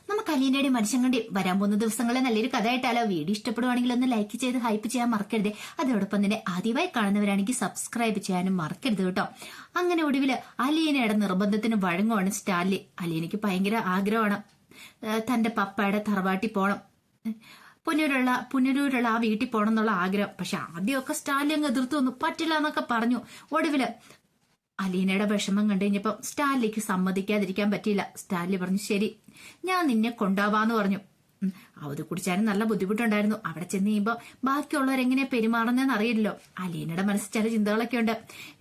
നമുക്ക് അലീനയുടെ മനുഷ്യങ്ങളുടെ വരാൻ പോകുന്ന ദിവസങ്ങളെ നല്ലൊരു കഥയായിട്ടാലോ. വീഡിയോ ഇഷ്ടപ്പെടുവാണെങ്കിൽ ഒന്ന് ലൈക്ക് ചെയ്ത് ഹൈപ്പ് ചെയ്യാൻ മറക്കരുത്. അതോടൊപ്പം തന്നെ ആദ്യമായി കാണുന്നവരാണെങ്കിൽ സബ്സ്ക്രൈബ് ചെയ്യാനും മറക്കരുത് കേട്ടോ. അങ്ങനെ ഒടുവില് അലീനയുടെ നിർബന്ധത്തിന് വഴങ്ങുവാണ് സ്റ്റാൻലി. അലീനയ്ക്ക് ഭയങ്കര ആഗ്രഹമാണ് തന്റെ പപ്പയുടെ തറവാട്ടി പോണം, പുനരൂരുള്ള ആ വീട്ടിൽ പോണം എന്നുള്ള ആഗ്രഹം. പക്ഷെ ആദ്യമൊക്കെ സ്റ്റാൻലി അങ്ങ് എതിർത്തു വന്നു, പറ്റില്ല എന്നൊക്കെ പറഞ്ഞു. ഒടുവില് അലീനയുടെ വിഷമം കണ്ടു കഴിഞ്ഞപ്പോ സ്റ്റാൻലിക്ക് സമ്മതിക്കാതിരിക്കാൻ പറ്റിയില്ല. സ്റ്റാൻലി പറഞ്ഞു, ശരി ഞാൻ നിന്നെ കൊണ്ടാവാന്ന് പറഞ്ഞു. അവത് കുടിച്ചാലും നല്ല ബുദ്ധിമുട്ടുണ്ടായിരുന്നു. അവിടെ ചെന്ന് കഴിയുമ്പോ ബാക്കിയുള്ളവരെങ്ങനെ പെരുമാറുന്നതെന്ന് അറിയില്ലല്ലോ. അലീനയുടെ മനസ്സിൽ ചില ചിന്തകളൊക്കെ ഉണ്ട്.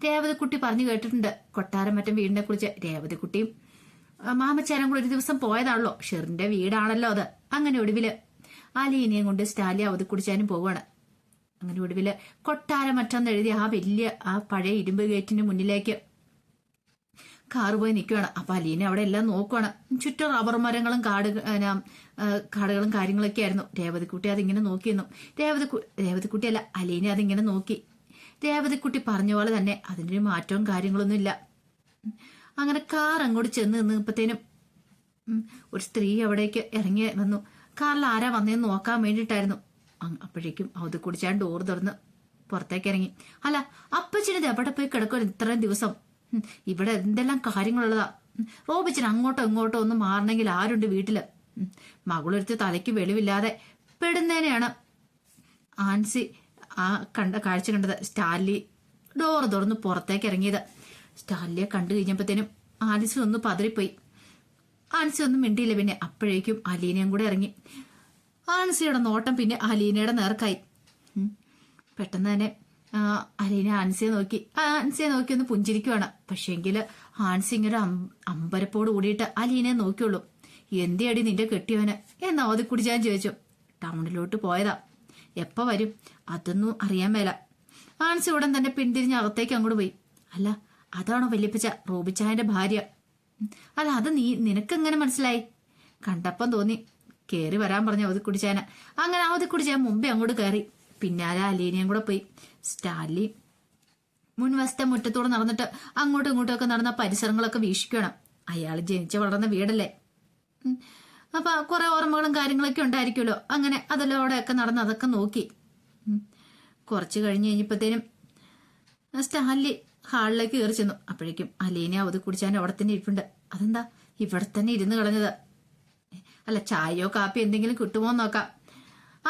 രേവതിക്കുട്ടി പറഞ്ഞു കേട്ടിട്ടുണ്ട് കൊട്ടാരം മറ്റും വീടിനെ കുറിച്ച്. രേവതിക്കുട്ടിയും മാമച്ചാരും കൂടെ ഒരു ദിവസം പോയതാണല്ലോ, ഷെറിന്റെ വീടാണല്ലോ അത്. അങ്ങനെ ഒടുവില് അലീനയും കൊണ്ട് സ്റ്റാൻലി അവത് കുടിച്ചാനും പോവാണ്. അങ്ങനെ ഒടുവില് കൊട്ടാരം മറ്റൊന്ന് എഴുതി ആ പഴയ ഇരുമ്പ് ഗേറ്റിന് മുന്നിലേക്ക് കാറ് പോയി നിൽക്കുകയാണ്. അപ്പൊ അലീന അവിടെ എല്ലാം നോക്കുവാണ്. ചുറ്റും റബ്ബർ മരങ്ങളും കാടുകളും കാര്യങ്ങളൊക്കെ ആയിരുന്നു. രേവതിക്കുട്ടി അതിങ്ങനെ നോക്കിയിരുന്നു. രേവതിക്കുട്ടിയല്ല, അലീന അതിങ്ങനെ നോക്കി. രേവതിക്കുട്ടി പറഞ്ഞ പോലെ തന്നെ അതിനൊരു മാറ്റവും കാര്യങ്ങളൊന്നും ഇല്ല. അങ്ങനെ കാർ അങ്ങോട്ട് ചെന്ന് നിന്നപ്പോഴത്തേനും ഒരു സ്ത്രീ അവിടേക്ക് ഇറങ്ങി വന്നു. കാറിൽ ആരാ വന്നതെന്ന് നോക്കാൻ വേണ്ടിയിട്ടായിരുന്നു. അപ്പോഴേക്കും അത് കുടിച്ചാൻ ഡോർ തുറന്ന് പുറത്തേക്ക് ഇറങ്ങി. അല്ല, അപ്പച്ചനത് എവിടെ പോയി കിടക്കും ഇത്രയും ദിവസം? ഇവിടെ എന്തെല്ലാം കാര്യങ്ങളുള്ളതാ. റോബിച്ചൻ അങ്ങോട്ടോ ഇങ്ങോട്ടോ ഒന്ന് മാറണമെങ്കിൽ ആരുണ്ട് വീട്ടില്? മകളൊരുത്ത് തലയ്ക്ക് വെളിവില്ലാതെ പെടുന്നതിനെയാണ് ആൻസി ആ കാഴ്ച കണ്ടത്. സ്റ്റാൻലി ഡോർ തുറന്ന് പുറത്തേക്ക് ഇറങ്ങിയത്. സ്റ്റാൻലിയെ കണ്ടു കഴിഞ്ഞപ്പോഴത്തേനും ആൻസി ഒന്ന് പതറിപ്പോയി. ആൻസി ഒന്നും മിണ്ടിയില്ല. പിന്നെ അപ്പോഴേക്കും അലീനയും കൂടെ ഇറങ്ങി. ആൻസിയുടെ നോട്ടം പിന്നെ അലീനയുടെ നേർക്കായി. പെട്ടെന്ന് തന്നെ അലീന ആൻസിയെ നോക്കി ഒന്ന് പുഞ്ചിരിക്കുവാണ്. പക്ഷേങ്കില് ആൻസി ഇങ്ങനെ അമ്പരപ്പോട് കൂടിയിട്ട് അലീനയെ നോക്കിയുള്ളൂ. എന്തിയടി നിന്റെ കെട്ടിയവന് എന്ന് ഓതി കുടിച്ചാൻ ചോദിച്ചു. ടൗണിലോട്ട് പോയതാ, എപ്പ വരും അതൊന്നും അറിയാൻ മേല. ആൻസി ഉടൻ തന്നെ പിന്തിരിഞ്ഞ് അകത്തേക്ക് അങ്ങോട്ട് പോയി. അല്ല, അതാണോ വല്യപ്പച്ച റോബിച്ചായന്റെ ഭാര്യ? അല്ല, അത് നിനക്കെങ്ങനെ മനസ്സിലായി? കണ്ടപ്പം തോന്നി കേറി വരാൻ പറഞ്ഞ അവധി കുടിച്ചാന. അങ്ങനെ അവധി കുടിച്ചാൻ മുമ്പേ അങ്ങോട്ട് കയറി. പിന്നാലെ അലീനയും കൂടെ പോയി. സ്റ്റാൻലി മുൻവശത്തെ മുറ്റത്തോടെ നടന്നിട്ട് അങ്ങോട്ടും ഇങ്ങോട്ടും ഒക്കെ നടന്ന പരിസരങ്ങളൊക്കെ വീക്ഷിക്കണം. അയാൾ ജനിച്ചു വളർന്ന വീടല്ലേ, അപ്പൊ കുറെ ഓർമ്മകളും കാര്യങ്ങളൊക്കെ ഉണ്ടായിരിക്കുമല്ലോ. അങ്ങനെ അതിലൂടെയൊക്കെ നടന്ന് അതൊക്കെ നോക്കി. കുറച്ച് കഴിഞ്ഞ് കഴിഞ്ഞപ്പോഴത്തേനും സ്റ്റാൻലി ഹാളിലേക്ക് കയറി ചെന്നു. അപ്പോഴേക്കും അലീന അവധി കുടിച്ചാൻ അവിടെ തന്നെ ഇരിപ്പുണ്ട്. അതെന്താ ഇവിടെ തന്നെ ഇരുന്ന് കളഞ്ഞത്? അല്ല, ചായയോ കാപ്പിയോ എന്തെങ്കിലും കിട്ടുമോ നോക്കാം.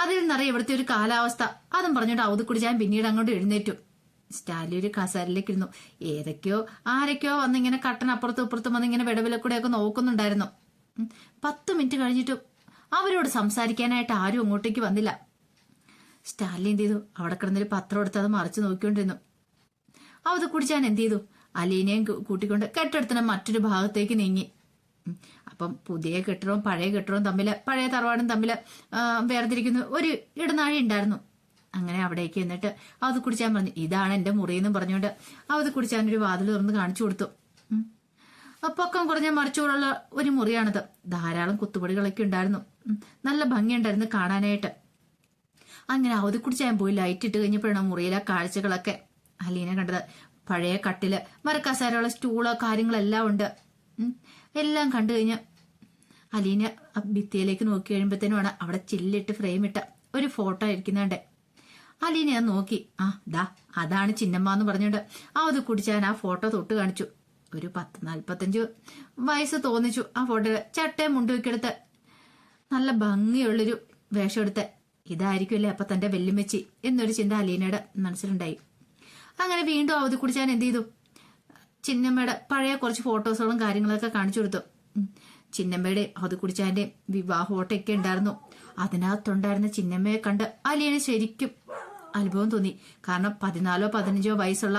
അതിൽ നിന്നറിയാം ഇവിടുത്തെ ഒരു കാലാവസ്ഥ. അതും പറഞ്ഞിട്ട് അവധി കുടിച്ചാൻ പിന്നീട് അങ്ങോട്ട് എഴുന്നേറ്റു. സ്റ്റാൻലി ഒരു കസേരയിലേക്ക് ഇരുന്നു. ആരൊക്കെയോ വന്നിങ്ങനെ കട്ടനപ്പുറത്തും ഇപ്പുറത്തും വന്നിങ്ങനെ വിടവിലൂടെയൊക്കെ നോക്കുന്നുണ്ടായിരുന്നു. 10 മിനിറ്റ് കഴിഞ്ഞിട്ടും അവരോട് സംസാരിക്കാനായിട്ട് ആരും അങ്ങോട്ടേക്ക് വന്നില്ല. സ്റ്റാൻലി എന്ത് ചെയ്തു? അവിടെ കിടന്നൊരു പത്രം എടുത്ത് അത് മറിച്ച് നോക്കിക്കൊണ്ടിരുന്നു. അവത് കുടിച്ചാൻ എന്ത് ചെയ്തു? അലീനയും കൂട്ടിക്കൊണ്ട് കെട്ടിടത്തിന് മറ്റൊരു ഭാഗത്തേക്ക് നീങ്ങി. അപ്പം പുതിയ കെട്ടിടവും പഴയ കെട്ടിടവും തമ്മില്, പഴയ തറവാടും തമ്മില് വേർതിരിക്കുന്ന ഒരു ഇടനാഴി ഉണ്ടായിരുന്നു. അങ്ങനെ അവിടേക്ക് എന്നിട്ട് അവത് കുടിച്ചാൻ പറഞ്ഞു, ഇതാണ് എന്റെ മുറിയെന്നും പറഞ്ഞുകൊണ്ട് അവത് കുടിച്ചാൻ ഒരു വാതിൽ തുറന്ന് കാണിച്ചു കൊടുത്തു. പൊക്കം കുറഞ്ഞ മറിച്ചുകൂടുള്ള ഒരു മുറിയാണത്. ധാരാളം കുത്തുപടികളൊക്കെ ഉണ്ടായിരുന്നു. നല്ല ഭംഗിയുണ്ടായിരുന്നു കാണാനായിട്ട്. അങ്ങനെ അവത് കുടിച്ചാൻ പോയി ലൈറ്റ് ഇട്ട് കഴിഞ്ഞപ്പോഴാണ് മുറിയിലെ കാഴ്ചകളൊക്കെ അലീന കണ്ടത്. പഴയ കട്ടില്, മരക്കസേരയുള്ള സ്റ്റൂളോ കാര്യങ്ങളെല്ലാം ഉണ്ട്. എല്ലാം കണ്ടു കഴിഞ്ഞ് അലീന ഭിത്തിയിലേക്ക് നോക്കി കഴിയുമ്പോഴത്തേനുമാണ് അവിടെ ചില്ലിട്ട് ഫ്രെയിമിട്ട ഒരു ഫോട്ടോ ഇരിക്കുന്നുണ്ട്. അലീന ഞാൻ നോക്കി. അതാണ് ചിന്നമ്മ എന്ന് പറഞ്ഞുകൊണ്ട് അത് കുടിച്ചാൻ ആ ഫോട്ടോ തൊട്ട് കാണിച്ചു. ഒരു 40-45 വയസ്സ് തോന്നിച്ചു ആ ഫോട്ടോയില്. ചട്ടയും മുണ്ടുവെക്കെടുത്ത് നല്ല ഭംഗിയുള്ളൊരു വേഷം എടുത്ത് ഇതായിരിക്കുമല്ലേ അപ്പൊ തന്റെ വെല്ലുമെച്ചി എന്നൊരു ചിന്ത അലീനയുടെ മനസ്സിലുണ്ടായി. അങ്ങനെ വീണ്ടും അവധി കുടിച്ചാൻ എന്ത് ചെയ്തു? ചിന്നമ്മയുടെ പഴയ കുറച്ച് ഫോട്ടോസുകളും കാര്യങ്ങളൊക്കെ കാണിച്ചു കൊടുത്തു. ചിന്നമ്മയുടെ അവധി കുടിച്ചാന്റെ വിവാഹ ഫോട്ടോയൊക്കെ ഉണ്ടായിരുന്നു. അതിനകത്തുണ്ടായിരുന്ന ചിന്നമ്മയെ കണ്ട് അലീന ശരിക്കും അനുഭവം തോന്നി. കാരണം 14-15 വയസ്സുള്ള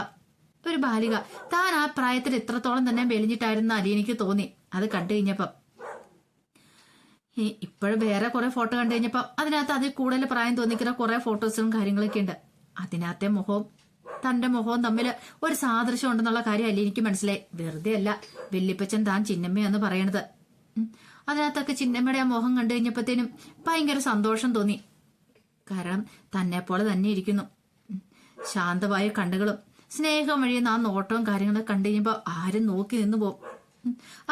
ഒരു ബാലിക താൻ ആ പ്രായത്തിൽ എത്രത്തോളം തന്നെ വെളിഞ്ഞിട്ടായിരുന്നു അലീനയ്ക്ക് തോന്നി. അത് കണ്ടു കഴിഞ്ഞപ്പം ഇപ്പോഴും വേറെ കുറെ ഫോട്ടോ കണ്ടു കഴിഞ്ഞപ്പോ അതിനകത്ത് അതിൽ കൂടുതൽ പ്രായം തോന്നിക്കുന്ന കുറെ ഫോട്ടോസും കാര്യങ്ങളൊക്കെ ഉണ്ട്. അതിനകത്തെ മുഖവും തന്റെ മുഖവും തമ്മിൽ ഒരു സാദൃശ്യം ഉണ്ടെന്നുള്ള കാര്യം അലീനയ്ക്ക് മനസ്സിലായി. വെറുതെ അല്ല വെല്ലിപ്പച്ചൻ താൻ ചിന്നമ്മയെന്ന് പറയണത്. അതിനകത്തൊക്കെ ചിന്നമ്മയുടെ ആ മുഖം കണ്ടു കഴിഞ്ഞപ്പോഴത്തേനും ഭയങ്കര സന്തോഷം തോന്നി. കാരണം തന്നെ പോലെ തന്നെ ഇരിക്കുന്നു. ശാന്തമായ കണ്ണുകളും സ്നേഹം വഴിയുന്ന ആ നോട്ടവും കാര്യങ്ങളൊക്കെ കണ്ടു കഴിയുമ്പോൾ ആരും നോക്കി നിന്നു പോകും.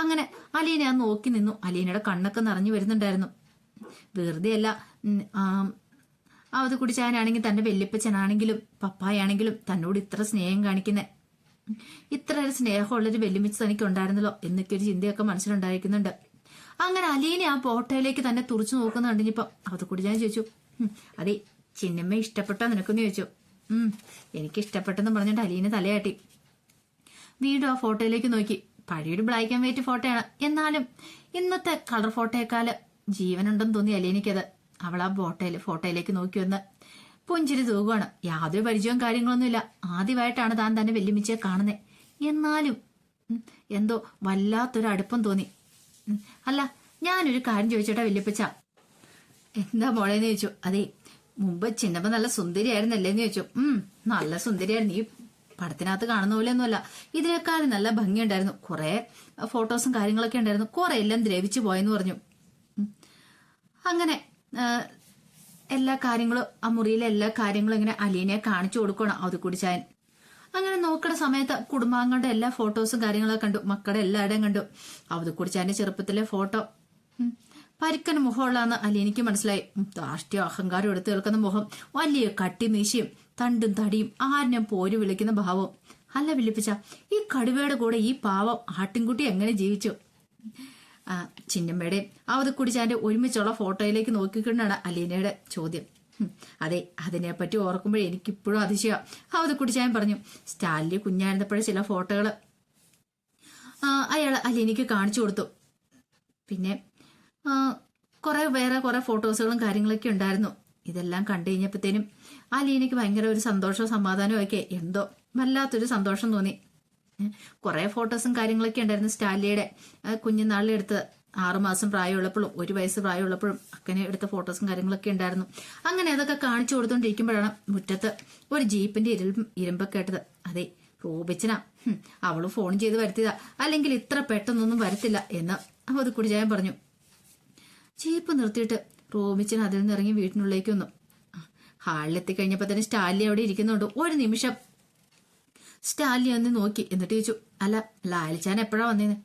അങ്ങനെ അലീന ആ നോക്കി നിന്നു. അലീനയുടെ കണ്ണൊക്കെ നിറഞ്ഞു വരുന്നുണ്ടായിരുന്നു. വെറുതെ അല്ല അവത് കുടിച്ചാനാണെങ്കിൽ തന്റെ വല്യപ്പച്ചനാണെങ്കിലും പപ്പായാണെങ്കിലും തന്നോട് ഇത്ര സ്നേഹം കാണിക്കുന്നേ. ഇത്ര ഒരു സ്നേഹമുള്ളൊരു വെല്ലുമിച്ച് തനിക്ക് ഉണ്ടായിരുന്നല്ലോ എന്നൊക്കെ ഒരു ചിന്തയൊക്കെ മനസ്സിലുണ്ടായിരിക്കുന്നുണ്ട്. അങ്ങനെ അലീന ആ ഫോട്ടോയിലേക്ക് തന്നെ തുറച്ചു നോക്കുന്നുണ്ടെങ്കിപ്പം അത് കൂടി ഞാൻ ചോദിച്ചു, അതെ ചിന്നമ്മ ഇഷ്ടപ്പെട്ടോ നിനക്കൊന്ന് ചോദിച്ചു. എനിക്ക് ഇഷ്ടപ്പെട്ടെന്ന് പറഞ്ഞിട്ട് അലീന തലയാട്ടി. വീണ്ടും ആ ഫോട്ടോയിലേക്ക് നോക്കി. പഴയൊരു ബ്ലാക്ക് ആൻഡ് വൈറ്റ് ഫോട്ടോയാണ്, എന്നാലും ഇന്നത്തെ കളർ ഫോട്ടോയെക്കാള് ജീവനുണ്ടെന്ന് തോന്നി അലീനയ്ക്കത്. അവൾ ആ ഫോട്ടോയിലേക്ക് നോക്കി വന്ന് പുഞ്ചിരി തൂകുവാണ്. യാതൊരു പരിചയവും കാര്യങ്ങളൊന്നുമില്ല. ആദ്യമായിട്ടാണ് താൻ തന്നെ വെല്ലുമിച്ചെ കാണുന്നത്. എന്നാലും എന്തോ വല്ലാത്തൊരു അടുപ്പം തോന്നി. അല്ല ഞാനൊരു കാര്യം ചോദിച്ചോട്ടെ വല്യപ്പച്ച. എന്താ മോളേന്ന് ചോദിച്ചു. അതെ മുമ്പ് ചിന്നപ്പ നല്ല സുന്ദരിയായിരുന്നല്ലേന്ന് ചോദിച്ചു. നല്ല സുന്ദരിയായിരുന്നു. ഈ പടത്തിനകത്ത് കാണുന്ന പോലെ ഒന്നുമല്ല, ഇതിനേക്കാളും നല്ല ഭംഗിയുണ്ടായിരുന്നു. കുറെ ഫോട്ടോസും കാര്യങ്ങളൊക്കെ ഉണ്ടായിരുന്നു. കുറെ എല്ലാം ദ്രവിച്ചു പോയെന്ന് പറഞ്ഞു. അങ്ങനെ എല്ലാ കാര്യങ്ങളും ആ മുറിയിലെ എല്ലാ കാര്യങ്ങളും ഇങ്ങനെ അലീനയെ കാണിച്ചു കൊടുക്കണം അത് കുടിച്ചായൻ. അങ്ങനെ നോക്കുന്ന സമയത്ത് കുടുംബാംഗങ്ങളുടെ എല്ലാ ഫോട്ടോസും കാര്യങ്ങളൊക്കെ കണ്ടു. മക്കളുടെ എല്ലാവരുടെയും കണ്ടു. അവത് കുടിച്ചാന്റെ ചെറുപ്പത്തിലെ ഫോട്ടോ. പരിക്കന് മുഖമുള്ളതെന്ന് അലീനയ്ക്ക് മനസ്സിലായി. ധാഷ്ട്യ അഹങ്കാരം എടുത്തു കേൾക്കുന്ന മുഖം, വലിയ കട്ടി മീശയും തണ്ടും തടിയും ആരിനും പോര് വിളിക്കുന്ന ഭാവവും. അല്ല വിളിപ്പിച്ച ഈ കടുവയുടെ കൂടെ ഈ പാവം ആട്ടിൻകുട്ടി എങ്ങനെ ജീവിച്ചു? ചിന്നമ്മയുടെ അവത് കുടിച്ചാന്റെ ഒരുമിച്ചുള്ള ഫോട്ടോയിലേക്ക് നോക്കിക്കൊണ്ടാണ് അലീനയുടെ ചോദ്യം. അതെ അതിനെപ്പറ്റി ഓർക്കുമ്പോഴേ എനിക്കിപ്പോഴും അതിശയ. അവത് കുടിച്ചാൻ പറഞ്ഞു. സ്റ്റാലിന് കുഞ്ഞായിരുന്നപ്പോഴേ ചില ഫോട്ടോകള് അയാൾ അലീനയ്ക്ക് കാണിച്ചു കൊടുത്തു. പിന്നെ വേറെ കുറെ ഫോട്ടോസുകളും കാര്യങ്ങളൊക്കെ ഉണ്ടായിരുന്നു. ഇതെല്ലാം കണ്ടു കഴിഞ്ഞപ്പോഴത്തേനും അലീനയ്ക്ക് ഭയങ്കര ഒരു സന്തോഷവും സമാധാനവും ഒക്കെ, എന്തോ വല്ലാത്തൊരു സന്തോഷം തോന്നി. കുറെ ഫോട്ടോസും കാര്യങ്ങളൊക്കെ ഉണ്ടായിരുന്നു. സ്റ്റാലിയുടെ കുഞ്ഞുനാളിലെടുത്ത് 6 മാസം പ്രായമുള്ളപ്പോഴും 1 വയസ്സ് പ്രായമുള്ളപ്പോഴും അങ്ങനെ എടുത്ത ഫോട്ടോസും കാര്യങ്ങളൊക്കെ ഉണ്ടായിരുന്നു. അങ്ങനെ അതൊക്കെ കാണിച്ചു കൊടുത്തോണ്ടിരിക്കുമ്പോഴാണ് മുറ്റത്ത് ഒരു ജീപ്പിന്റെ ഇരുമ്പൊക്കെ കേട്ടത്. അതെ റോബിച്ചനാ. അവള് ഫോൺ ചെയ്ത് വരുത്തിയതാ, അല്ലെങ്കിൽ ഇത്ര പെട്ടെന്നൊന്നും വരത്തില്ല എന്ന് അത് കുടിച്ചാൻ പറഞ്ഞു. ജീപ്പ് നിർത്തിയിട്ട് റോബിച്ചൻ അതിൽ നിന്ന് ഇറങ്ങി വീട്ടിനുള്ളിലേക്ക് വന്നു. ഹാളിലെത്തി കഴിഞ്ഞപ്പോ തന്നെ സ്റ്റാലി അവിടെ ഇരിക്കുന്നുണ്ട്. ഒരു നിമിഷം സ്റ്റാലി ഒന്ന് നോക്കി. എന്നിട്ട് ചോദിച്ചു, അല്ല ലാലിച്ചാൻ എപ്പോഴാ വന്നേന്ന്?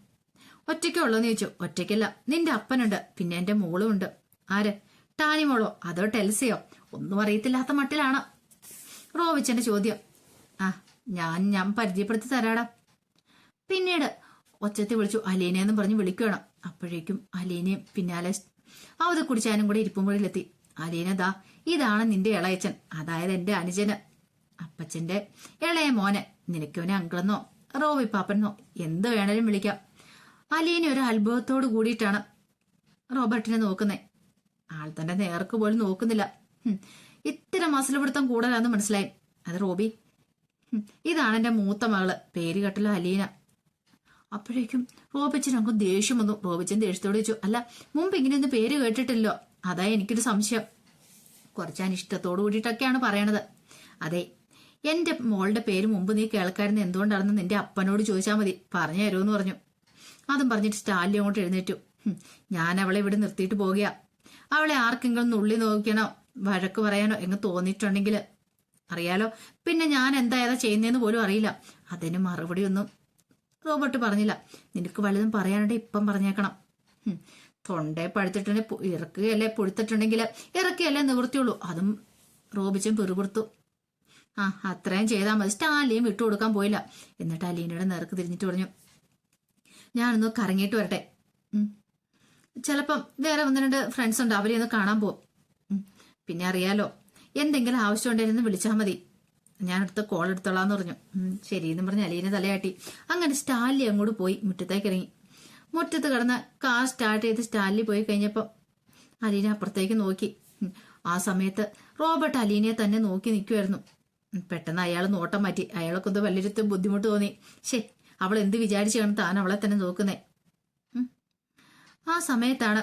ഒറ്റയ്ക്കേ ഉള്ളോന്ന് ചോദിച്ചു. ഒറ്റയ്ക്കല്ല, നിന്റെ അപ്പനുണ്ട്, പിന്നെ എന്റെ മോളും ഉണ്ട്. ആര്? ടാനി മോളോ അതോ ടെൽസയോ? ഒന്നും അറിയത്തില്ലാത്ത മട്ടിലാണ് റോബിച്ചന്റെ ചോദ്യം. ഞാൻ പരിചയപ്പെടുത്തി തരാടാ. പിന്നീട് ഒച്ചത്തി വിളിച്ചു അലീനയെന്നും പറഞ്ഞ് വിളിക്കണം. അപ്പോഴേക്കും അലീനയും പിന്നാലെ അവത് കുടിച്ചാനും കൂടെ ഇരിപ്പുമ്പോഴിലെത്തി. അലീന ദാ ഇതാണ് നിന്റെ ഇളയച്ചൻ, അതായത് എന്റെ അനുജന്, അപ്പച്ചന്റെ ഇളയ മോനെ. നിനക്കവനെ അങ്കിളെന്നോ റോബി പാപ്പനെന്നോ എന്ത് വേണേലും വിളിക്കാം. അലീന ഒരു അത്ഭുതത്തോട് കൂടിയിട്ടാണ് റോബർട്ടിനെ നോക്കുന്നേ. ആൾ തന്റെ നേർക്ക് പോലും നോക്കുന്നില്ല. ഇത്തരം മസിൽപിടുത്തം കൂടുതലാന്ന് മനസ്സിലായി. അത് റോബി, ഇതാണ് എന്റെ മൂത്ത മകള്, പേര് കേട്ടല്ലോ അലീന. അപ്പോഴേക്കും റോബിച്ചൻ അങ്ങ് ദേഷ്യം വന്നു. റോബിച്ചൻ ദേഷ്യത്തോട് ചോദിച്ചു, അല്ല മുമ്പ് ഇങ്ങനെയൊന്നും പേര് കേട്ടിട്ടില്ലോ, അതാ എനിക്കൊരു സംശയം. കുറച്ച് അനിഷ്ടത്തോടു കൂടിയിട്ടൊക്കെയാണ് പറയണത്. അതെ എന്റെ മോളുടെ പേര് മുമ്പ് നീ കേൾക്കാരുന്ന എന്തുകൊണ്ടാണെന്ന് നിന്റെ അപ്പനോട് ചോദിച്ചാൽ മതി, പറഞ്ഞു തരുമെന്ന് പറഞ്ഞു. അതും പറഞ്ഞിട്ട് സ്റ്റാലി അങ്ങോട്ട് എഴുന്നേറ്റു. ഞാൻ അവളെ ഇവിടെ നിർത്തിയിട്ട് പോകുക. അവളെ ആർക്കെങ്കിലും നുള്ളി നോക്കണോ വഴക്ക് പറയാനോ എന്ന് തോന്നിയിട്ടുണ്ടെങ്കിൽ അറിയാലോ, പിന്നെ ഞാൻ എന്താ ഏതാ ചെയ്യുന്നതെന്ന് പോലും അറിയില്ല. അതിന് മറുപടി ഒന്നും റോബർട്ട് പറഞ്ഞില്ല. നിനക്ക് വലുതും പറയാനുണ്ടെ ഇപ്പം പറഞ്ഞേക്കണം. തൊണ്ടയെ പഴുത്തിട്ടുണ്ടെ ഇറക്കുകയല്ലേ, പൊഴുത്തിട്ടുണ്ടെങ്കിൽ ഇറക്കുകയല്ലേ നിവൃത്തിയുള്ളൂ. അതും റോബിച്ചും പിറുപിറുത്തു. അത്രയും ചെയ്താൽ മതി. സ്റ്റാലിയും വിട്ടുകൊടുക്കാൻ പോയില്ല. എന്നിട്ട് അലീനയുടെ നേർക്ക് തിരിഞ്ഞിട്ട് പറഞ്ഞു, ഞാനൊന്ന് കറങ്ങിയിട്ട് വരട്ടെ. ചിലപ്പം വേറെ 1-2 ഫ്രണ്ട്സ് ഉണ്ട്, അവരെ ഒന്ന് കാണാൻ പോകും. പിന്നെ അറിയാലോ, എന്തെങ്കിലും ആവശ്യം ഉണ്ടായിരുന്നു വിളിച്ചാൽ മതി, ഞാൻ അടുത്ത കോൾ എടുത്തോളാന്ന് പറഞ്ഞു. ശരിയെന്ന് പറഞ്ഞ് അലീന തലയാട്ടി. അങ്ങനെ സ്റ്റാലി അങ്ങോട്ട് പോയി മുറ്റത്തേക്ക് ഇറങ്ങി. മുറ്റത്ത് കിടന്ന് കാർ സ്റ്റാർട്ട് ചെയ്ത് സ്റ്റാലി പോയി കഴിഞ്ഞപ്പോൾ അലീന അപ്പുറത്തേക്ക് നോക്കി. ആ സമയത്ത് റോബർട്ട് അലീനയെ തന്നെ നോക്കി നിൽക്കുമായിരുന്നു. പെട്ടെന്ന് അയാൾ നോട്ടം മാറ്റി. അയാൾക്ക് എന്തോ വലിയൊരു ബുദ്ധിമുട്ട് തോന്നി. അവൾ എന്ത് വിചാരിച്ചു കാണും താൻ അവളെ തന്നെ നോക്കുന്നേ. ആ സമയത്താണ്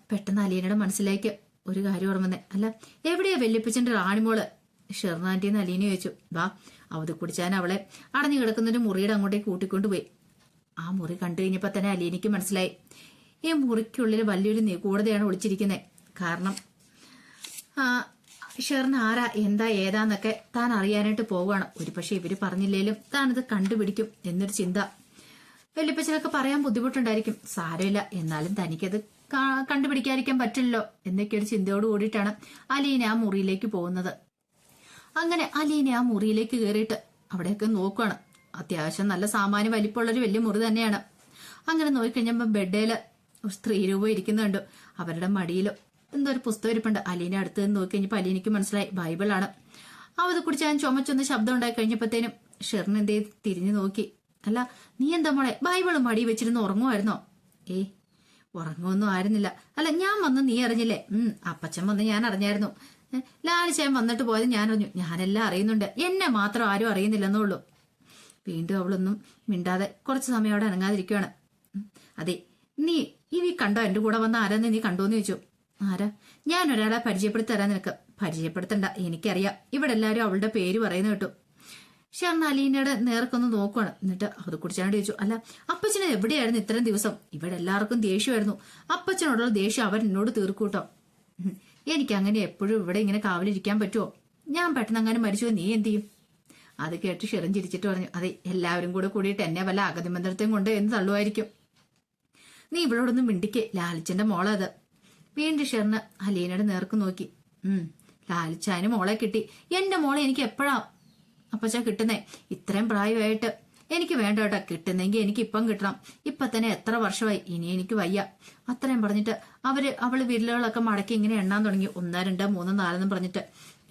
പെട്ടെന്ന് അലീനയുടെ മനസ്സിലേക്ക് ഒരു കാര്യം ഓർമ്മന്നേ. അല്ല എവിടെയാ വല്യപ്പച്ചന്റെ റാണിമോള്? ഷെർണാന്റിന്ന് അലീന ചോദിച്ചു. വാ, അവത് കുടിച്ചാൻ അവളെ അടഞ്ഞു കിടക്കുന്നൊരു മുറിയുടെ അങ്ങോട്ടേക്ക് കൂട്ടിക്കൊണ്ടുപോയി. ആ മുറി കണ്ടു കഴിഞ്ഞപ്പോ തന്നെ അലീനയ്ക്ക് മനസ്സിലായി, ഈ മുറിക്കുള്ളിൽ വലിയൊരു നിഗൂഢതയാണ് ഒളിച്ചിരിക്കുന്നത്. കാരണം ഷെറിന് ആരാ എന്താ ഏതാന്നൊക്കെ താൻ അറിയാനായിട്ട് പോവുകയാണ്. ഒരു പക്ഷെ ഇവര് പറഞ്ഞില്ലേലും താനത് കണ്ടുപിടിക്കും എന്നൊരു ചിന്ത വല്യപ്പച്ചനൊക്കെ പറയാൻ ബുദ്ധിമുട്ടുണ്ടായിരിക്കും. സാരമില്ല, എന്നാലും തനിക്കത് കണ്ടുപിടിക്കാതിരിക്കാൻ പറ്റില്ലല്ലോ എന്നൊക്കെ ഒരു ചിന്തയോട് കൂടിയിട്ടാണ് അലീന ആ മുറിയിലേക്ക് പോകുന്നത്. അങ്ങനെ അലീന ആ മുറിയിലേക്ക് കയറിയിട്ട് അവിടെയൊക്കെ നോക്കുവാണ്. അത്യാവശ്യം നല്ല സാമാന്യ വലിപ്പമുള്ളൊരു വലിയ മുറി തന്നെയാണ്. അങ്ങനെ നോക്കിക്കഴിഞ്ഞപ്പോൾ ബെഡേല് ഒരു സ്ത്രീ രൂപം ഇരിക്കുന്നുണ്ട്. അവരുടെ മടിയിലോ എന്തോ ഒരു പുസ്തകം ഇരിപ്പുണ്ട്. അലീന അടുത്ത് നിന്ന് നോക്കി കഴിഞ്ഞപ്പോൾ അലീനയ്ക്ക് മനസ്സിലായി ബൈബിളാണ്. അത് കുടിച്ച് ഞാൻ ചുമച്ചൊന്ന് ശബ്ദം ഉണ്ടായി കഴിഞ്ഞപ്പോഴത്തേനും ഷെറിൻ എന്തേ തിരിഞ്ഞു നോക്കി. അല്ല, നീ എന്താ മോളെ ബൈബിള് മടി വെച്ചിരുന്ന് ഉറങ്ങുമായിരുന്നോ? ഉറങ്ങുമൊന്നും ആയിരുന്നില്ല. അല്ല, ഞാൻ വന്ന് നീ അറിഞ്ഞില്ലേ? അപ്പച്ചൻ വന്ന് ഞാൻ അറിഞ്ഞായിരുന്നു. ലാലിച്ചാൻ വന്നിട്ട് പോയത് ഞാൻ അറിഞ്ഞു. ഞാനെല്ലാം അറിയുന്നുണ്ട്, എന്നെ മാത്രം ആരും അറിയുന്നില്ലെന്നുള്ളൂ. വീണ്ടും അവളൊന്നും മിണ്ടാതെ കുറച്ച് സമയം അവിടെ അനങ്ങാതിരിക്കുവാണ്. അതെ, നീ കണ്ടോ എന്റെ കൂടെ വന്ന ആരാന്ന് നീ കണ്ടോന്ന് ചോദിച്ചു. ആരാ? ഞാൻ ഒരാളെ പരിചയപ്പെടുത്തി തരാൻ നിനക്ക്. പരിചയപ്പെടുത്തണ്ട, എനിക്കറിയാം. ഇവിടെ എല്ലാവരും അവളുടെ പേര് പറയുന്ന കേട്ടു. ഷെറിൻ അലീനയുടെ നേർക്കൊന്ന് നോക്കുവാണ്. എന്നിട്ട് അത് കുടിച്ചാണ്ട് ചോദിച്ചു, അല്ല അപ്പച്ചന് എവിടെയായിരുന്നു ഇത്രയും ദിവസം? ഇവിടെ എല്ലാവർക്കും ദേഷ്യമായിരുന്നു. അപ്പച്ചനോടുള്ള ദേഷ്യം അവർ എന്നോട് തീർക്കൂട്ടോ. എനിക്ക് അങ്ങനെ എപ്പോഴും ഇവിടെ ഇങ്ങനെ കാവലിരിക്കാൻ പറ്റുമോ? ഞാൻ പെട്ടെന്ന് അങ്ങനെ മരിച്ചു, നീ എന്ത് ചെയ്യും? അത് കേട്ട് ഷെറിൻ ചിരിച്ചിട്ട് പറഞ്ഞു, അതെ, എല്ലാവരും കൂടിയിട്ട് എന്നെ വല്ല അഗതിമന്ത്രത്തെയും കൊണ്ട് എന്ന് തള്ളുമായിരിക്കും. നീ ഇവളോടൊന്നും മിണ്ടിക്കേ, ലാലിച്ചന്റെ മോളെ അത്. വീണ്ടും ഷെറിന് അലീനയുടെ നേർക്ക് നോക്കി. ലാലിച്ചാന് മോളെ കിട്ടി. എന്റെ മോളെ എനിക്ക് എപ്പോഴാ അപ്പച്ചാ കിട്ടുന്നേ? ഇത്രയും പ്രായമായിട്ട് എനിക്ക് വേണ്ട കേട്ടോ. കിട്ടുന്നെങ്കിൽ എനിക്ക് ഇപ്പം കിട്ടണം. ഇപ്പൊ തന്നെ എത്ര വർഷമായി, ഇനി എനിക്ക് വയ്യ. അത്രയും പറഞ്ഞിട്ട് അവള് വിരലുകളൊക്കെ മടക്കി ഇങ്ങനെ എണ്ണാൻ തുടങ്ങി. 1 2 3 4 പറഞ്ഞിട്ട്.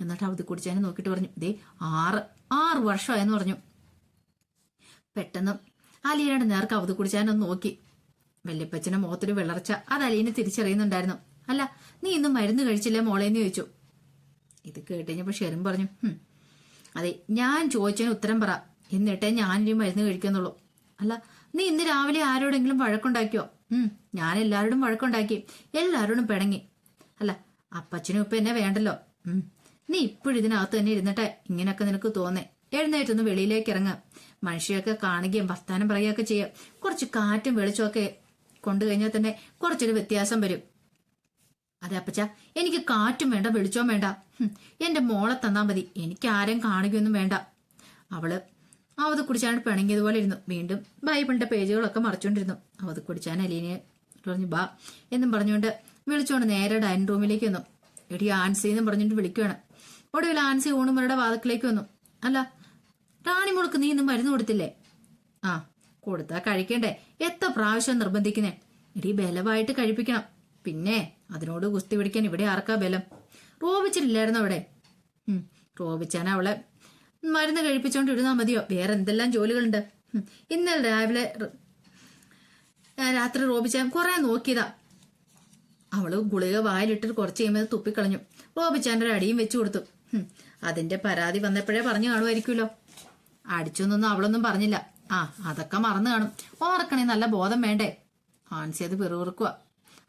എന്നിട്ട് അവധി കുടിച്ചാനെ നോക്കിയിട്ട് പറഞ്ഞു, ദേ 6 വർഷമായെന്ന് പറഞ്ഞു. പെട്ടെന്ന് അലീനയുടെ നേർക്ക് അവധി കുടിച്ചാനൊന്ന് നോക്കി. വല്യപ്പച്ചന്റെ മുഖത്തൊരു വിളർച്ച. അത് അലീനെ തിരിച്ചറിയുന്നുണ്ടായിരുന്നു. അല്ല, നീ ഇന്നും മരുന്ന് കഴിച്ചില്ലേ മോളേന്ന് ചോദിച്ചു. ഇത് കേട്ടുകഴിഞ്ഞപ്പോ ഷെറിൻ പറഞ്ഞു, അതെ, ഞാൻ ചോദിച്ചതിന് ഉത്തരം പറ, എന്നിട്ടേ ഞാനിനി മരുന്ന് കഴിക്കുന്നുള്ളൂ. അല്ല, നീ ഇന്ന് രാവിലെ ആരോടെങ്കിലും വഴക്കുണ്ടാക്കിയോ? ഞാൻ എല്ലാവരോടും വഴക്കുണ്ടാക്കി, എല്ലാവരോടും പിണങ്ങി. അല്ല, അപ്പച്ചനും ഇപ്പൊ എന്നെ വേണ്ടല്ലോ. നീ ഇപ്പോഴും ഇതിനകത്ത് തന്നെ ഇരുന്നിട്ടെ ഇങ്ങനെയൊക്കെ നിനക്ക് തോന്നേ. എഴുന്നേറ്റൊന്ന് വെളിയിലേക്ക് ഇറങ്ങുക. മനുഷ്യരൊക്കെ കാണുകയും വർത്താനം പറയുകയൊക്കെ ചെയ്യുക. കുറച്ച് കാറ്റും വെളിച്ചമൊക്കെ കൊണ്ടു കഴിഞ്ഞാൽ തന്നെ കുറച്ചൊരു വ്യത്യാസം വരും. അതെ അപ്പച്ച, എനിക്ക് കാറ്റും വേണ്ട വെളിച്ചവും വേണ്ട. എന്റെ മോളെ തന്നാ മതി, എനിക്ക് ആരെയും കാണുകയൊന്നും വേണ്ട. അവള് അവത് കുടിച്ചാണ് പിണങ്ങിയതുപോലെ ഇരുന്നു. വീണ്ടും ബൈബിളിന്റെ പേജുകളൊക്കെ മറിച്ചോണ്ടിരുന്നു. അവത് കുടിച്ചാൻ അലീനയെ പറഞ്ഞു ബാ എന്നും പറഞ്ഞുകൊണ്ട് വിളിച്ചുകൊണ്ട് നേരെ ഡൈനിങ് റൂമിലേക്ക് വന്നു. എടി ആൻസി എന്നും പറഞ്ഞിട്ട് വിളിക്കുകയാണ്. ഒടുവിൽ ആൻസി ഊണുമുറയുടെ വാതിക്കിലേക്ക് വന്നു. അല്ല റാണി മോൾക്ക് നീ ഇന്നും മരുന്ന് കൊടുത്തില്ലേ? ആ, കൊടുത്താ കഴിക്കണ്ടേ, എത്ര പ്രാവശ്യം നിർബന്ധിക്കുന്നേ? എടി ബലമായിട്ട് കഴിപ്പിക്കണം. പിന്നെ അതിനോട് ഗുസ്തി പിടിക്കാൻ ഇവിടെ ആർക്കാ ബലം? റോബിച്ചിട്ടില്ലായിരുന്നു അവിടെ? റോബിച്ചാൻ അവളെ മരുന്ന് കഴിപ്പിച്ചോണ്ടിരുന്നാ മതിയോ? വേറെ എന്തെല്ലാം ജോലികളുണ്ട്. ഇന്നലെ രാത്രി റോബിച്ചാൻ കുറെ നോക്കിയതാ. അവള് ഗുളിക വായിലിട്ട് കുറച്ച് കഴിയുമ്പോൾ തുപ്പിക്കളഞ്ഞു. റോബിച്ചാൻ്റെ ഒരു അടിയും വെച്ചു കൊടുത്തു. അതിന്റെ പരാതി വന്നപ്പോഴേ പറഞ്ഞു കാണുമായിരിക്കുമല്ലോ. അടിച്ചൊന്നും അവളൊന്നും പറഞ്ഞില്ല. അതൊക്കെ മറന്നു കാണും. ഓർക്കണേ നല്ല ബോധം വേണ്ടേ? ആൻസി അത് പിറുപിറുക്കുക.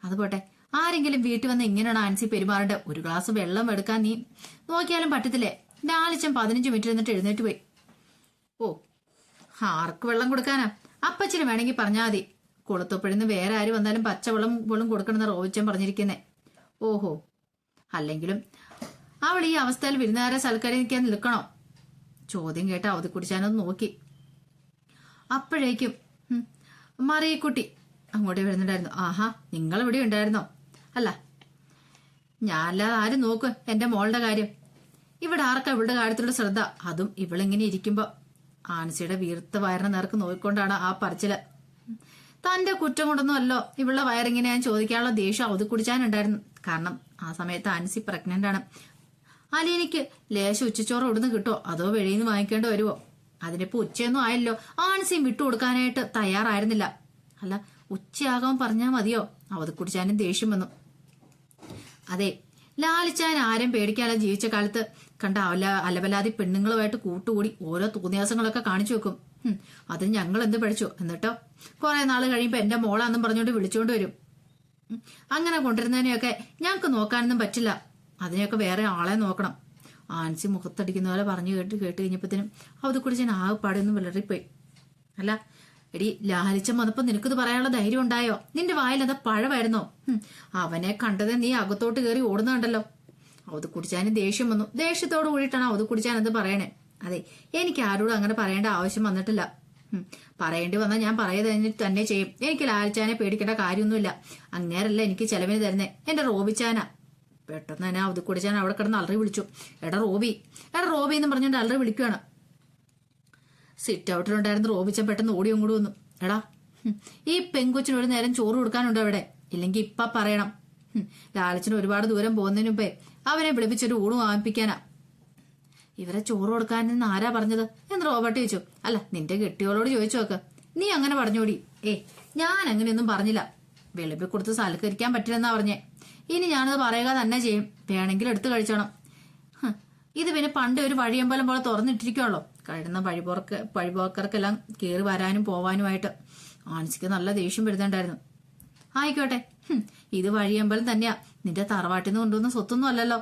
അത് പോട്ടെ, ആരെങ്കിലും വീട്ടിൽ വന്ന് ഇങ്ങനെയാണ് ആൻസി പെരുമാറേണ്ടത്. ഒരു ഗ്ലാസ് വെള്ളം എടുക്കാൻ നീ നോക്കിയാലും പറ്റത്തില്ലേ? ലാലിച്ചൻ 15 മിനിറ്റ് ഇരുന്നിട്ട് എഴുന്നേറ്റ് പോയി. ഓ, ആർക്ക് വെള്ളം കൊടുക്കാനാ? അപ്പച്ചന് വേണമെങ്കിൽ പറഞ്ഞാൽ മതി. കൊളുത്തപ്പഴുന്ന് വേറെ ആര് വന്നാലും പച്ചവെള്ളം വെള്ളം കൊടുക്കണമെന്ന് റോബിച്ചൻ പറഞ്ഞിരിക്കുന്നേ. ഓഹോ, അല്ലെങ്കിലും അവൾ ഈ അവസ്ഥയിൽ വിരുന്നുകാരെ സൽക്കരിക്കാൻ നിൽക്കണോ? ചോദ്യം കേട്ട അവധി കുടിച്ചാനൊന്ന് നോക്കി. അപ്പോഴേക്കും മറിയക്കുട്ടി അങ്ങോട്ട് വരുന്നുണ്ടായിരുന്നു. ആഹാ, നിങ്ങൾ ഇവിടെ ഉണ്ടായിരുന്നോ? അല്ല, ഞാനല്ലാതെ ആരും നോക്കും എന്റെ മോളുടെ കാര്യം? ഇവിടെ ആർക്കാ ഇവളുടെ കാര്യത്തിലുള്ള ശ്രദ്ധ? അതും ഇവളിങ്ങനെ ഇരിക്കുമ്പോ. ആൻസിയുടെ വീർത്ത വയറിനെ നേർക്ക് നോക്കിക്കൊണ്ടാണ് ആ പറച്ചില്. തന്റെ കുറ്റം കൊണ്ടൊന്നും അല്ലോ ഇവളുടെ വയറിങ്ങനെ ഞാൻ ചോദിക്കാനുള്ള ദേഷ്യം അവധി കുടിച്ചാനുണ്ടായിരുന്നു. കാരണം ആ സമയത്ത് ആൻസി പ്രഗ്നന്റ് ആണ്. അലീനയ്ക്ക് ലേശം ഉച്ചച്ചോറ് ഇവിടുന്ന് കിട്ടോ അതോ വെളിയിൽ നിന്ന് വാങ്ങിക്കേണ്ടി വരുമോ? അതിനിപ്പോ ഉച്ചയൊന്നും ആയല്ലോ. ആൻസിയും വിട്ടുകൊടുക്കാനായിട്ട് തയ്യാറായിരുന്നില്ല. അല്ല, ഉച്ചയാകാൻ പറഞ്ഞാൽ മതിയോ? അവധി കുടിച്ചാനും ദേഷ്യം വന്നു. അതെ, ലാലിച്ചാൻ ആരും പേടിക്കാതെ ജീവിച്ച കാലത്ത് കണ്ട അലവലാതി പെണ്ണുങ്ങളുമായിട്ട് കൂട്ടുകൂടി ഓരോ തോന്നിയാസങ്ങളൊക്കെ കാണിച്ചു വെക്കും. അത് ഞങ്ങൾ എന്ത് പഠിച്ചു? എന്നിട്ടോ കുറെ നാൾ കഴിയുമ്പോ എന്റെ മോളാന്നും പറഞ്ഞുകൊണ്ട് വിളിച്ചോണ്ട് വരും. അങ്ങനെ കൊണ്ടിരുന്നതിനെയൊക്കെ ഞങ്ങക്ക് നോക്കാനൊന്നും പറ്റില്ല. അതിനെയൊക്കെ വേറെ ആളെ നോക്കണം. ആൻസി മുഖത്തടിക്കുന്ന പോലെ പറഞ്ഞു കേട്ട് കഴിഞ്ഞപ്പോഴത്തേനും അവധി കുടിച്ചാൻ ആകെപ്പാടൊന്നും വിളറിപ്പോയി. അല്ല എടി, ലാലിച്ചൻ വന്നപ്പോ നിനക്കിത് പറയാനുള്ള ധൈര്യം ഉണ്ടായോ? നിന്റെ വായിൽ എന്താ പഴമായിരുന്നോ? അവനെ കണ്ടത് നീ അകത്തോട്ട് കയറി ഓടുന്നുണ്ടല്ലോ. അവധി കുടിച്ചാനും ദേഷ്യം വന്നു. ദേഷ്യത്തോട് കൂടിയിട്ടാണ് അവധി കുടിച്ചാൻ എന്ത് പറയണേ. അതെ, എനിക്ക് ആരോടും അങ്ങനെ പറയേണ്ട ആവശ്യം വന്നിട്ടില്ല. പറയേണ്ടി വന്നാൽ ഞാൻ പറയുന്നത് തന്നെ ചെയ്യും. എനിക്ക് ലാലിച്ചാനെ പേടിക്കേണ്ട കാര്യമൊന്നുമില്ല. അങ്ങേരല്ല എനിക്ക് ചെലവിന് തരുന്നേ, എന്റെ റോബിച്ചാനാ. പെട്ടെന്ന് തന്നെ അവധിക്കുടിച്ചാൻ അവിടെ കിടന്ന് അലറി വിളിച്ചു, എടാ റോബി എന്ന് പറഞ്ഞുകൊണ്ട് അലറി വിളിക്കുകയാണ്. സിറ്റ് ഔട്ടിലുണ്ടായിരുന്ന റോബിച്ചൻ പെട്ടെന്ന് ഓടി അങ്ങോട്ട് വന്നു. എടാ, ഈ പെങ്കൊച്ചിന് ഒരു നേരം ചോറ് കൊടുക്കാനുണ്ടോ അവിടെ? ഇല്ലെങ്കിൽ ഇപ്പ പറയണം. ലാലിച്ചന് ഒരുപാട് ദൂരം പോകുന്നതിന് മുമ്പേ അവനെ വിളിപ്പിച്ചൊരു ഊണ് വാങ്ങിപ്പിക്കാനാ. ഇവരെ ചോറ് കൊടുക്കാനെന്ന് ആരാ പറഞ്ഞത് എന്ന് റോബർട്ട് ചോദിച്ചു. അല്ല, നിന്റെ കെട്ടിയോളോട് ചോദിച്ചു നോക്ക്, നീ അങ്ങനെ പറഞ്ഞോടി. ഞാൻ അങ്ങനെയൊന്നും പറഞ്ഞില്ല. വെളുപ്പി കൊടുത്ത് സൽക്കരിക്കാൻ പറ്റില്ലെന്നാ പറഞ്ഞേ. ഇനി ഞാനത് പറയുക തന്നെ ചെയ്യും. വേണമെങ്കിൽ എടുത്തു കഴിച്ചോണം. ഇത് പിന്നെ പണ്ട് ഒരു വഴിയമ്പലം പോലെ തുറന്നിട്ടിരിക്കുവല്ലോ. കഴിയുന്ന വഴിപോക്കർക്കെല്ലാം കയറി വരാനും പോവാനുമായിട്ട്. ആൻസിക്ക് നല്ല ദേഷ്യം വരുന്നുണ്ടായിരുന്നു. ആയിക്കോട്ടെ, ഇത് വഴിയമ്പലം തന്നെയാ. നിന്റെ തറവാട്ടിൽ നിന്ന് കൊണ്ടുവന്ന സ്വത്തൊന്നും അല്ലല്ലോ.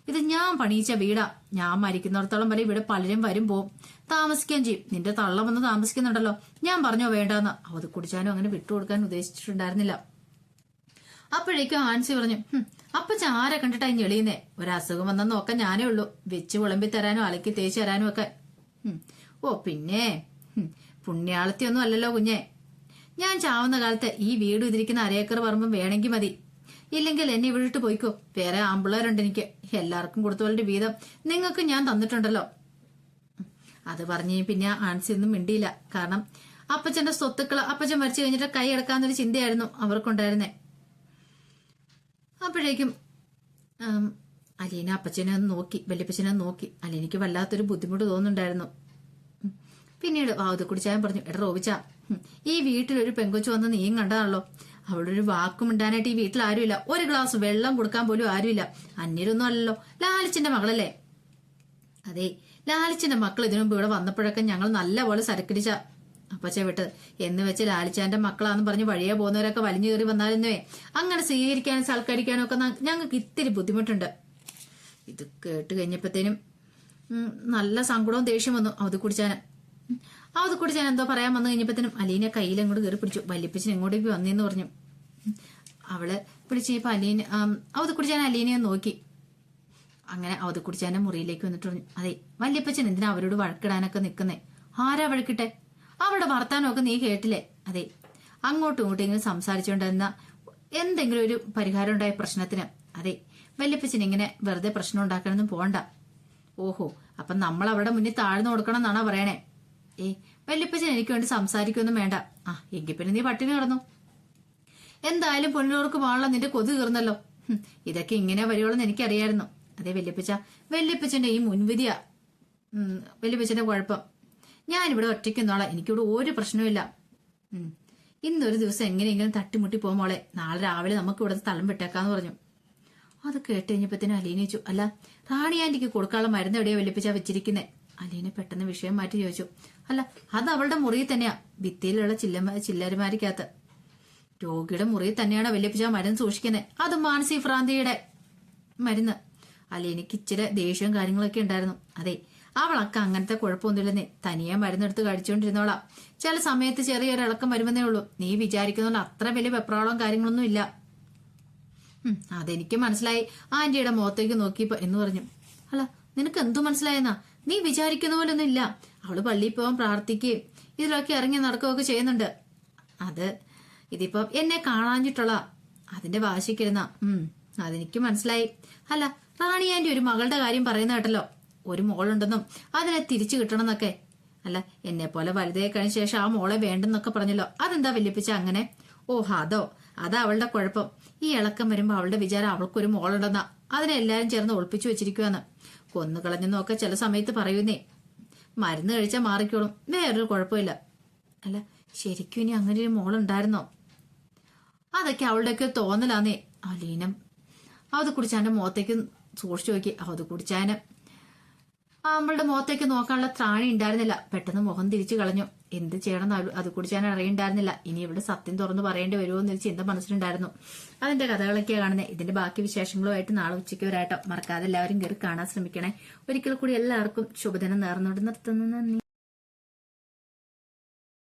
ഇത് ഞാൻ പണിയിച്ച വീടാ. ഞാൻ മരിക്കുന്നിടത്തോളം വരെ ഇവിടെ പലരും വരും പോവും, താമസിക്കുകയും ചെയ്യും. നിന്റെ തള്ള വന്ന് താമസിക്കുന്നുണ്ടല്ലോ. ഞാൻ പറഞ്ഞോ വേണ്ടെന്ന്. അത് കുടിച്ചാനും അങ്ങനെ വിട്ടുകൊടുക്കാൻ ഉദ്ദേശിച്ചിട്ടുണ്ടായിരുന്നില്ല. അപ്പോഴേക്കും ആൻസി പറഞ്ഞു, അപ്പച്ചൻ ആരെ കണ്ടിട്ടായി ഞെളിയുന്നേ? ഒരസുഖം വന്നെന്ന് നോക്കാൻ ഞാനേ ഉള്ളൂ. വെച്ച് വിളമ്പി തരാനും അലക്കി തേച്ച് തരാനും ഒക്കെ. ഓ പിന്നെ പുണ്യാളത്തിയൊന്നും അല്ലല്ലോ കുഞ്ഞെ. ഞാൻ ചാവുന്ന കാലത്ത് ഈ വീട് ഇതിരിക്കുന്ന അരേക്കർ പറമ്പും വേണമെങ്കിൽ മതി. ഇല്ലെങ്കിൽ എന്നെ ഇവിടെ ഇട്ട് പോയിക്കോ. വേറെ ആമ്പിള്ളേരുണ്ട് എനിക്ക്. എല്ലാവർക്കും കൊടുത്തവരുടെ വീതം നിങ്ങൾക്ക് ഞാൻ തന്നിട്ടുണ്ടല്ലോ. അത് പറഞ്ഞ് പിന്നെ ആൻസി ഒന്നും മിണ്ടിയില്ല. കാരണം അപ്പച്ചന്റെ സ്വത്തുക്കൾ അപ്പച്ചൻ മരിച്ചു കഴിഞ്ഞിട്ട് കൈ എടുക്കാന്നൊരു ചിന്തയായിരുന്നു അവർക്കുണ്ടായിരുന്നേ. അപ്പോഴേക്കും അലീന അപ്പച്ചനെ നോക്കി, വല്യപ്പച്ചനെ നോക്കി. അലീനയ്ക്ക് വല്ലാത്തൊരു ബുദ്ധിമുട്ട് തോന്നുന്നുണ്ടായിരുന്നു. പിന്നീട് കുടിച്ചാൻ പറഞ്ഞു, എടാ റോബിച്ച, ഈ വീട്ടിലൊരു പെങ്കൊച്ചു വന്ന് നീയും കണ്ടതാണല്ലോ. അവിടെ ഒരു വാക്കും ഇണ്ടാനായിട്ട് ഈ വീട്ടിൽ ആരുമില്ല. ഒരു ഗ്ലാസ് വെള്ളം കൊടുക്കാൻ പോലും ആരുമില്ല. അന്യരൊന്നും അല്ലല്ലോ. ലാലിച്ചന്റെ മകളല്ലേ? അതെ, ലാലിച്ചന്റെ മക്കൾ ഇതിനു മുമ്പ് ഇവിടെ വന്നപ്പോഴൊക്കെ ഞങ്ങൾ നല്ലപോലെ സരക്കടിച്ച അപ്പച്ച വിട്ട് എന്ന് വെച്ച് ലാലിച്ചാന്റെ മക്കളാന്ന് പറഞ്ഞ് വഴിയെ പോകുന്നവരൊക്കെ വലിഞ്ഞു കയറി വന്നാലെന്നുവേ അങ്ങനെ സ്വീകരിക്കാനും സൽക്കരിക്കാനും ഒക്കെ ഞങ്ങൾക്ക് ഇത്തിരി ബുദ്ധിമുട്ടുണ്ട്. ഇത് കേട്ട് കഴിഞ്ഞപ്പോഴത്തേനും നല്ല സങ്കടവും ദേഷ്യം വന്നു അവത് കുടിച്ചാൻ എന്തോ പറയാൻ വന്നു കഴിഞ്ഞപ്പോഴത്തേനും അലീനെ കയ്യിലങ്ങോട്ട് കയറി പിടിച്ചു. വല്യപ്പച്ചൻ എങ്ങോട്ടേക്ക് വന്നേന്ന് പറഞ്ഞു. അവള് പിടിച്ചപ്പോ അവത് കുടിച്ചാൻ അലീനെ നോക്കി. അങ്ങനെ അവത് കുടിച്ചാന്റെ മുറിയിലേക്ക് വന്നിട്ട് പറഞ്ഞു, അതെ വല്യപ്പച്ചൻ എന്തിനാ അവരോട് വഴക്കിടാനൊക്കെ നിൽക്കുന്നേ? ആരാ വഴക്കിട്ടെ? അവരുടെ വർത്താനമൊക്കെ നീ കേട്ടില്ലേ? അതെ, അങ്ങോട്ടും ഇങ്ങോട്ടും ഇങ്ങനെ സംസാരിച്ചുകൊണ്ടിരുന്ന എന്തെങ്കിലും ഒരു പരിഹാരം ഉണ്ടായ പ്രശ്നത്തിന്. അതെ, വല്യപ്പച്ചൻ ഇങ്ങനെ വെറുതെ പ്രശ്നം ഉണ്ടാക്കാനൊന്നും പോണ്ട. ഓഹോ, അപ്പൊ നമ്മൾ അവിടെ മുന്നിൽ താഴ്ന്നു കൊടുക്കണം എന്നാണോ പറയണേ? വല്യപ്പച്ചൻ എനിക്ക് വേണ്ടി സംസാരിക്കൊന്നും വേണ്ട. എങ്കിൽ പിന്നെ നീ പട്ടിണി കിടന്നു. എന്തായാലും പൊന്നിലോർക്ക് പാടില്ല, നിന്റെ കൊതു കീർന്നല്ലോ. ഇതൊക്കെ ഇങ്ങനെ വരുവോളെന്ന് എനിക്കറിയായിരുന്നു. അതെ വല്യപ്പച്ചന്റെ ഈ മുൻവിധിയാ വല്യപ്പച്ചന്റെ കുഴപ്പം. ഞാനിവിടെ ഒറ്റയ്ക്കുന്നോളാം, എനിക്കിവിടെ ഒരു പ്രശ്നമില്ല. ഇന്നൊരു ദിവസം എങ്ങനെയെങ്കിലും തട്ടിമുട്ടി പോകുമ്പോളെ, നാളെ രാവിലെ നമുക്ക് ഇവിടെ സ്ഥലം വിട്ടേക്കാന്ന് പറഞ്ഞു. അത് കേട്ട് കഴിഞ്ഞപ്പത്തേനും അലീന ചോദിച്ചു, അല്ല റാണി ആന്റിക്ക് കൊടുക്കാനുള്ള മരുന്ന് എവിടെയാ വല്യപ്പച്ച വെച്ചിരിക്കുന്നേ? അലീന പെട്ടെന്ന് വിഷയം മാറ്റി ചോദിച്ചു. അല്ല, അത് അവളുടെ മുറിയിൽ തന്നെയാ, ഭിത്തിയിലുള്ള ചില്ലരുമാരിക്കകത്ത്. രോഗിയുടെ മുറിയിൽ തന്നെയാണ് വല്യപ്പച്ച മരുന്ന് സൂക്ഷിക്കുന്നത്. അത് മാനസിക ഭ്രാന്തിയുടെ മരുന്ന്. അലീനയ്ക്ക് ഇച്ചിരി ദേഷ്യവും കാര്യങ്ങളൊക്കെ ഉണ്ടായിരുന്നു. അതെ, അവളൊക്കെ അങ്ങനത്തെ കുഴപ്പമൊന്നുമില്ലെന്നേ. തനിയെ മരുന്നെടുത്ത് കഴിച്ചുകൊണ്ടിരുന്നോളാം. ചില സമയത്ത് ചെറിയൊരു ഇളക്കം വരുമെന്നേ ഉള്ളൂ. നീ വിചാരിക്കുന്ന അത്ര വലിയ വെപ്രാളവും കാര്യങ്ങളൊന്നും ഇല്ല. അതെനിക്ക് മനസ്സിലായി. ആന്റിയുടെ മുഖത്തേക്ക് നോക്കിയപ്പോ എന്ന് പറഞ്ഞു. അല്ല, നിനക്ക് എന്തു മനസ്സിലായെന്നാ? നീ വിചാരിക്കുന്ന പോലെ ഒന്നും ഇല്ല. അവള് പള്ളിയിൽ പോവാൻ പ്രാർത്ഥിക്കുകയും ഇതിലൊക്കെ ഇറങ്ങി നടക്കുകയൊക്കെ ചെയ്യുന്നുണ്ട്. ഇതിപ്പോ എന്നെ കാണാഞ്ഞിട്ടുള്ള അതിന്റെ വാശിക്കിരുന്ന അതെനിക്ക് മനസ്സിലായി. അല്ല, റാണി ആന്റി ഒരു മകളുടെ കാര്യം പറയുന്ന കേട്ടല്ലോ. ഒരു മോളുണ്ടെന്നും അതിനെ തിരിച്ചു കിട്ടണമെന്നൊക്കെ. അല്ല, എന്നെ പോലെ വലുതായി കഴിഞ്ഞ ശേഷം ആ മോളെ വേണ്ടെന്നൊക്കെ പറഞ്ഞല്ലോ. അതെന്താ വല്യപ്പിച്ച അങ്ങനെ? അതാ അവളുടെ കുഴപ്പം. ഈ ഇളക്കം വരുമ്പോ അവളുടെ വിചാരം അവൾക്കൊരു മോളുണ്ടെന്നാ. അതിനെ എല്ലാരും ചേർന്ന് ഒളിപ്പിച്ചു വെച്ചിരിക്കുവാന്ന്. കൊന്നു കളഞ്ഞെന്നൊക്കെ ചില സമയത്ത് പറയുന്നേ. മരുന്ന് കഴിച്ചാൽ മാറിക്കോളും, വേറൊരു കുഴപ്പമില്ല. അല്ല, ശരിക്കും ഇനി അങ്ങനെ ഒരു മോളുണ്ടായിരുന്നോ? അതൊക്കെ അവളുടെയൊക്കെ തോന്നലാന്നേ. അലീനം അത് കുടിച്ചാന്റെ മുഖത്തേക്ക് സൂക്ഷിച്ചു നോക്കി. അത് കുടിച്ചാന് അവളുടെ മുഖത്തേക്ക് നോക്കാനുള്ള ത്രാണി ഉണ്ടായിരുന്നില്ല. പെട്ടെന്ന് മുഖം തിരിച്ചു കളഞ്ഞു. എന്ത് ചെയ്യണം അത് കുടിച്ചാൻ അറിയണ്ടായിരുന്നില്ല. ഇനി ഇവിടെ സത്യം തുറന്നു പറയേണ്ടി വരുമോ എന്നൊരു ചിന്ത മനസ്സിലുണ്ടായിരുന്നു. അതിന്റെ കഥകളൊക്കെയാണ് കാണുന്നത്. ഇതിന്റെ ബാക്കി വിശേഷങ്ങളുമായിട്ട് നാളെ ഉച്ചയ്ക്ക് വരാട്ടോ. മറക്കാതെ എല്ലാവരും കയറി കാണാൻ ശ്രമിക്കണേ. ഒരിക്കൽ കൂടി എല്ലാവർക്കും ശുഭദിനം നേർന്നുകൊണ്ട് നിർത്തുന്നു. നന്ദി.